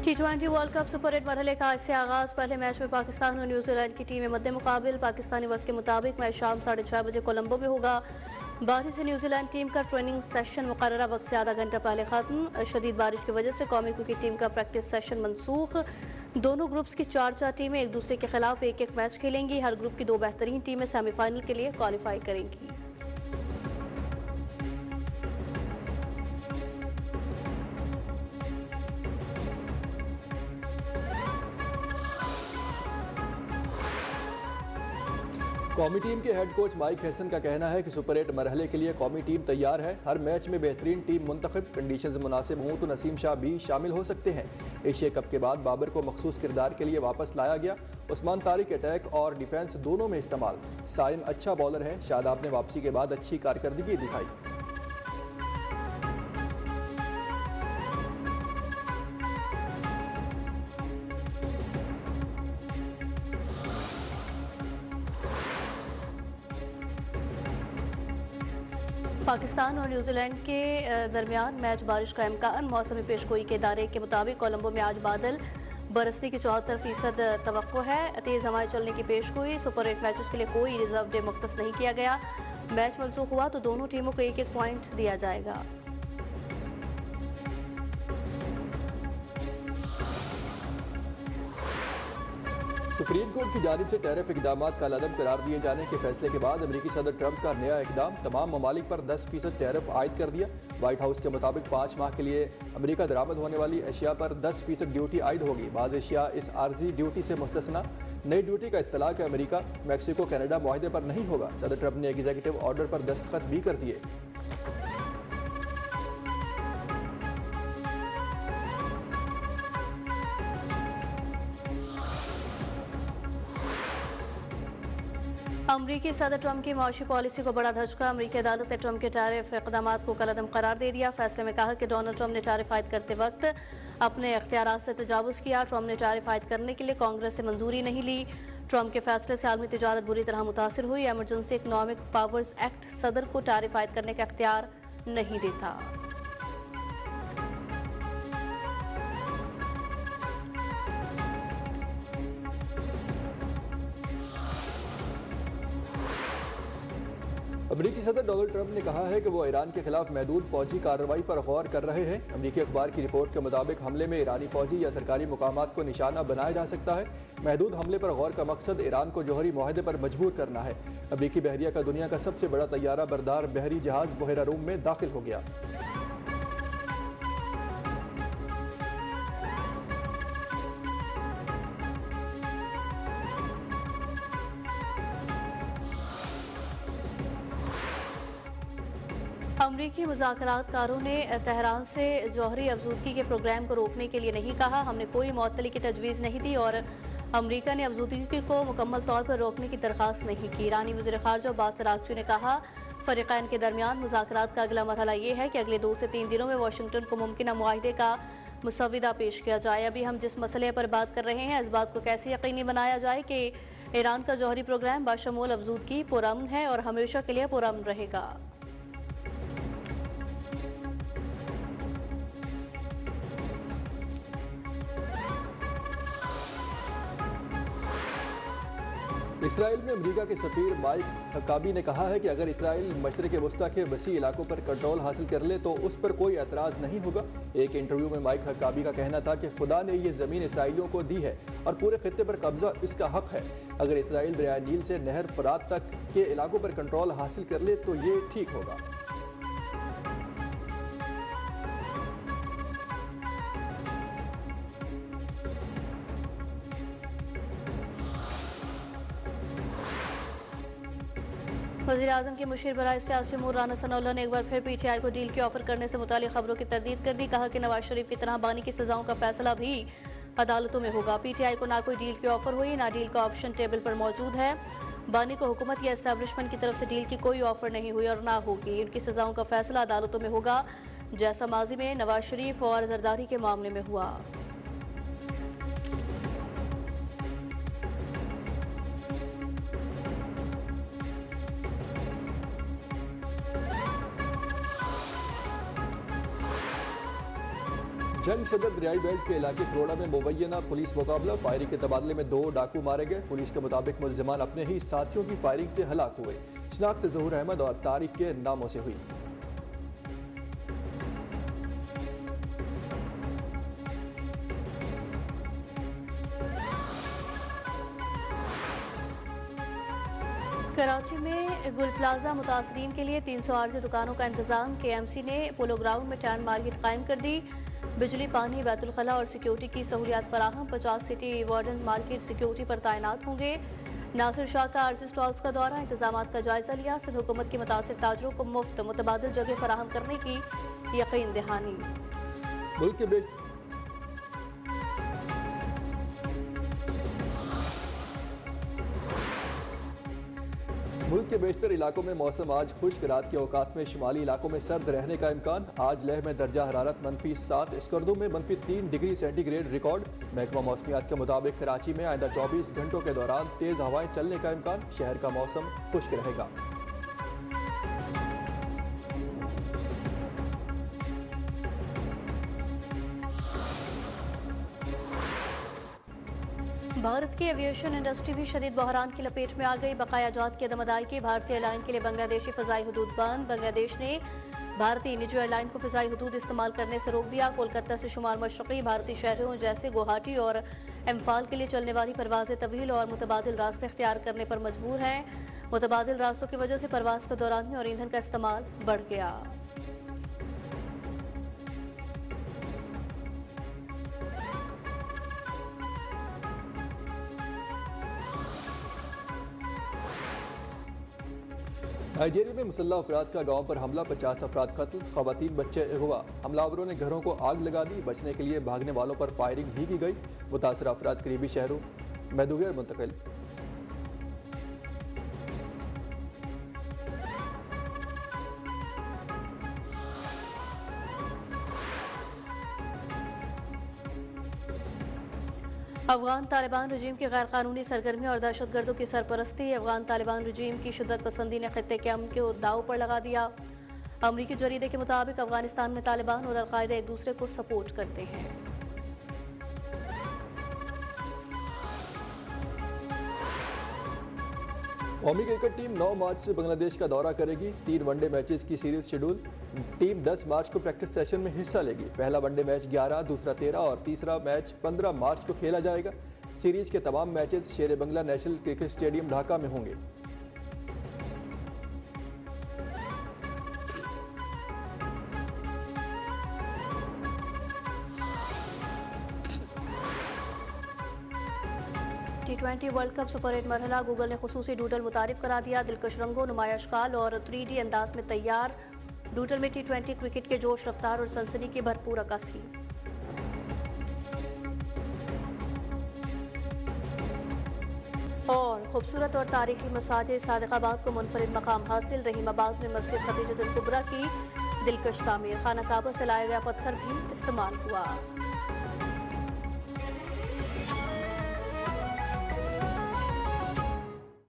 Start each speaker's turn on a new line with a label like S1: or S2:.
S1: T20 World Cup super 8 मरहले का आज से आगाज़। पहले मैच में पाकिस्तान और न्यूजीलैंड की टीमें मद्दे मुकाबिल। पाकिस्तानी वक्त के मुताबिक मैच शाम 6:30 बजे कोलंबो में होगा। बारिश से न्यूजीलैंड टीम का ट्रेनिंग सेशन मुकर्ररा वक्त से आधा घंटा पहले ख़त्म। शदीद बारिश की वजह से कौमी क्रिकेट टीम का प्रैक्टिस सेशन मनसूख। दोनों ग्रुप्स की चार टीमें एक दूसरे के खिलाफ एक एक मैच खेलेंगी। हर ग्रुप की 2 बेहतरीन टीमें सेमीफाइनल के लिए क्वालिफाई करेंगी।
S2: कौमी टीम के हेड कोच माइक हैसन का कहना है कि सुपर 8 मरहले के लिए कौमी टीम तैयार है। हर मैच में बेहतरीन टीम मुंतखब, कंडीशंस मुनासिब हों तो नसीम शाह भी शामिल हो सकते हैं। एशिया कप के बाद बाबर को मखसूस किरदार के लिए वापस लाया गया। उस्मान तारिक अटैक और डिफेंस दोनों में इस्तेमाल। साइम अच्छा बॉलर है। शादाब ने वापसी के बाद अच्छी कारकर्दगी दिखाई।
S1: पाकिस्तान और न्यूजीलैंड के दरमियान मैच बारिश का इम्कान। मौसमी पेशगोई के इदारे के मुताबिक कोलंबो में आज बादल बरसने की 74% तवक्को है। तेज़ हवाएं चलने की पेशगोई। सुपर 8 मैचेस के लिए कोई रिजर्व डे मुख्तस नहीं किया गया। मैच मनसूख हुआ तो दोनों टीमों को एक एक पॉइंट दिया जाएगा।
S2: सुप्रीम कोर्ट की जानिब से टैरिफ इकदाम कालादम करार दिए जाने के फैसले के बाद अमेरिकी सदर ट्रंप का नया इकदाम। तमाम ममालिक पर 10% टैरिफ आयद कर दिया। व्हाइट हाउस के मुताबिक 5 माह के लिए अमेरिका दरामद होने वाली अशिया पर 10% ड्यूटी आयद होगी। बाज़ अशिया इस आर्जी ड्यूटी से मुस्तस्ना। नई ड्यूटी का इत्तलाक अमेरिका, मैक्सिको, कनाडा मुआहदे पर नहीं होगा। सदर ट्रंप ने एग्जीक्यूटिव ऑर्डर पर दस्तखत भी कर दिए।
S1: अमरीकी सदर ट्रंप की माशी पॉलिसी को बड़ा धचका। अमरीकी अदालत ने ट्रंप के टैरिफ इक़दाम को कलअदम करार दे दिया। फैसले में कहा कि डोनाल्ड ट्रंप ने टैरिफ आयद करते वक्त अपने इख्तियारात से तजावुज़ किया। ट्रंप ने टैरिफ आयद करने के लिए कांग्रेस से मंजूरी नहीं ली। ट्रंप के फैसले से आलमी तिजारत बुरी तरह मुतासिर हुई। एमरजेंसी इकनॉमिक पावर्स एक्ट सदर को टैरिफ आयद करने का इख्तियार नहीं देता।
S2: अमरीकी सदर डोनाल्ड ट्रंप ने कहा है कि वो ईरान के खिलाफ महदूद फौजी कार्रवाई पर गौर कर रहे हैं। अमरीकी अखबार की रिपोर्ट के मुताबिक हमले में ईरानी फौजी या सरकारी मुकामात को निशाना बनाया जा सकता है। महदूद हमले पर गौर का मकसद ईरान को जौहरी मुआहदे पर मजबूर करना है। अमरीकी बहरिया का दुनिया का सबसे बड़ा तैयारा बरदार बहरी जहाज बहरा रूम में दाखिल हो गया।
S1: अमरीकी मुज़ाकरातकारों ने तेहरान से जौहरी अफजूदगी के प्रोग्राम को रोकने के लिए नहीं कहा। हमने कोई मअतली की तजवीज़ नहीं दी और अमरीका ने अफजूदगी को मुकम्मल तौर पर रोकने की दरख्वास्त नहीं की। ईरानी वज़ीर ख़ारजा अब्बास अराग़ची ने कहा, फ़रीक़ैन के दरमियान मुज़ाकरात का अगला मरहला ये है कि अगले 2 से 3 दिनों में वाशिंगटन को मुमकिन मुआहिदे का मुसव्विदा पेश किया जाए। अभी हम जिस मसले पर बात कर रहे हैं, इस बात को कैसे यकीनी बनाया जाए कि ईरान का जौहरी प्रोग्राम बाशमूल अफजूदगी पुरअमन है और हमेशा के लिए पुरअमन रहेगा।
S2: इसराइल में अमेरिका के सफीर माइक हक्काबी ने कहा है कि अगर इसराइल मशरिक़ वस्ता के वसी इलाकों पर कंट्रोल हासिल कर ले तो उस पर कोई एतराज़ नहीं होगा। एक इंटरव्यू में माइक हक्काबी का कहना था कि खुदा ने ये ज़मीन इसराइलियों को दी है और पूरे खित्ते पर कब्जा इसका हक है। अगर इसराइल दरिया नील से नहर फरात तक के इलाकों पर कंट्रोल हासिल कर ले तो ये ठीक होगा।
S1: वज़ीर-ए-आज़म के मुशीर बराए सियासी उमूर राना सनाउल्लाह ने एक बार फिर PTI को डील के ऑफर करने से मुतालिक खबरों की तरदीद कर दी। कहा कि नवाज शरीफ की तरह बानी की सजाओं का फैसला भी अदालतों में होगा। PTI को ना कोई डील की ऑफर हुई, ना डील का ऑप्शन टेबल पर मौजूद है। बानी को हुकूमत या एस्टैब्लिशमेंट की तरफ से डील की कोई ऑफर नहीं हुई और ना होगी। उनकी सजाओं का फैसला अदालतों में होगा, जैसा माजी में नवाज शरीफ और जरदारी के मामले में हुआ।
S2: जंग सदर दरियाई बेल्ट के इलाके खरोड़ा में मुबैना पुलिस मुकाबला, फायरिंग के तबादले में 2 डाकू मारे गए। पुलिस के मुताबिक मुलजमान अपने ही साथियों की फायरिंग से हलाक हुए। शनाख्त ज़हूर अहमद और तारिक के नामों से हुई।
S1: कराची में गुल प्लाजा मुतासरीन के लिए 300 आरजी दुकानों का इंतजाम। KMC ने पोलो ग्राउंड में टैंड मार्केट कायम कर दी। बिजली, पानी, बैतुल खला और सिक्योरिटी की सहूलियात फराहम। 50 सिटी वार्डन मार्केट सिक्योरिटी पर तैनात होंगे। नासिर शाह का आरजी स्टॉल्स का दौरा, इंतजाम का जायजा लिया। सिंध हुकूमत की मुतासिर ताजरों को मुफ्त मुतबादिल जगह फराहम करने की यकीन दहानी।
S2: मुल्क के बेशतर इलाकों में मौसम आज खुश्क, रात के औकात में शुमाली इलाकों में सर्द रहने का इम्कान। आज लेह में दर्जा हरारत -7, स्कर्दू में -3 डिग्री सेंटीग्रेड रिकॉर्ड। महकमा मौसमियात के मुताबिक कराची में आइंदा 24 घंटों के दौरान तेज हवाएं चलने का इम्कान। शहर का मौसम खुश्क रहेगा।
S1: भारत की एविएशन इंडस्ट्री भी शदीद बहरान की लपेट में आ गई। बकाया जात की अदम अदायगी, भारतीय एयरलाइन के लिए बांग्लादेशी फ़ज़ाई हदूद बंद। बांग्लादेश ने भारतीय निजी एयरलाइन को फ़ज़ाई हदूद इस्तेमाल करने से रोक दिया। कोलकाता से शुमार मशरक़ी भारतीय शहरों जैसे गुवाहाटी और इम्फाल के लिए चलने वाली परवाज़ें तवील और मुतबादिल रास्ते इख्तियार करने पर मजबूर हैं। मुतबादिल रास्तों की वजह से परवाज़ के दौरान और ईंधन का इस्तेमाल बढ़ गया।
S2: नाइजीरिया में मुसल्लह अफराद का गांव पर हमला, 50 अफराद कत्ल, खवातीन बच्चे अगवा। हमलावरों ने घरों को आग लगा दी। बचने के लिए भागने वालों पर फायरिंग भी की गई। मुतासर अफराद करीबी शहरों मैदुगे मुंतकिल।
S1: अफगान तालिबान रजीम की गैर कानूनी सरगर्मी और दहशतगर्दों की सरपरस्ती। अफगान तालिबान रजीम की शिद्दत पसंदी ने खित्ते के अमन को दाव पर लगा दिया। अमरीकी जरीदे के मुताबिक अफगानिस्तान में तालिबान और अलकायदा एक दूसरे को सपोर्ट करते हैं।
S2: कौमी क्रिकेट टीम 9 मार्च से बांग्लादेश का दौरा करेगी। 3 वनडे मैचेस की सीरीज शेड्यूल। टीम 10 मार्च को प्रैक्टिस सेशन में हिस्सा लेगी। पहला वनडे मैच 11, दूसरा 13 और तीसरा मैच 15 मार्च को खेला जाएगा। सीरीज के तमाम matches Sher Bangla national cricket stadium Dhaka में होंगे।
S1: T20 वर्ल्ड कप सुपर 8 मरहला गूगल ने खुसूसी डूडल मुतारिफ करा दिया। दिलकश रंगों, नुमाया अशकाल और 3D अंदाज में तैयार डूडल में T20 क्रिकेट के जोश, रफ्तार और सनसनी की भरपूर अक्कासी। और खूबसूरत और तारीखी मसाजिद, सादिकाबाद को मुनफरिद मकाम हासिल। रहीमाबाद में मस्जिद खदीजतुल कुबरा की दिलकश तामीर, खाना काबा से लाया गया पत्थर भी इस्तेमाल हुआ।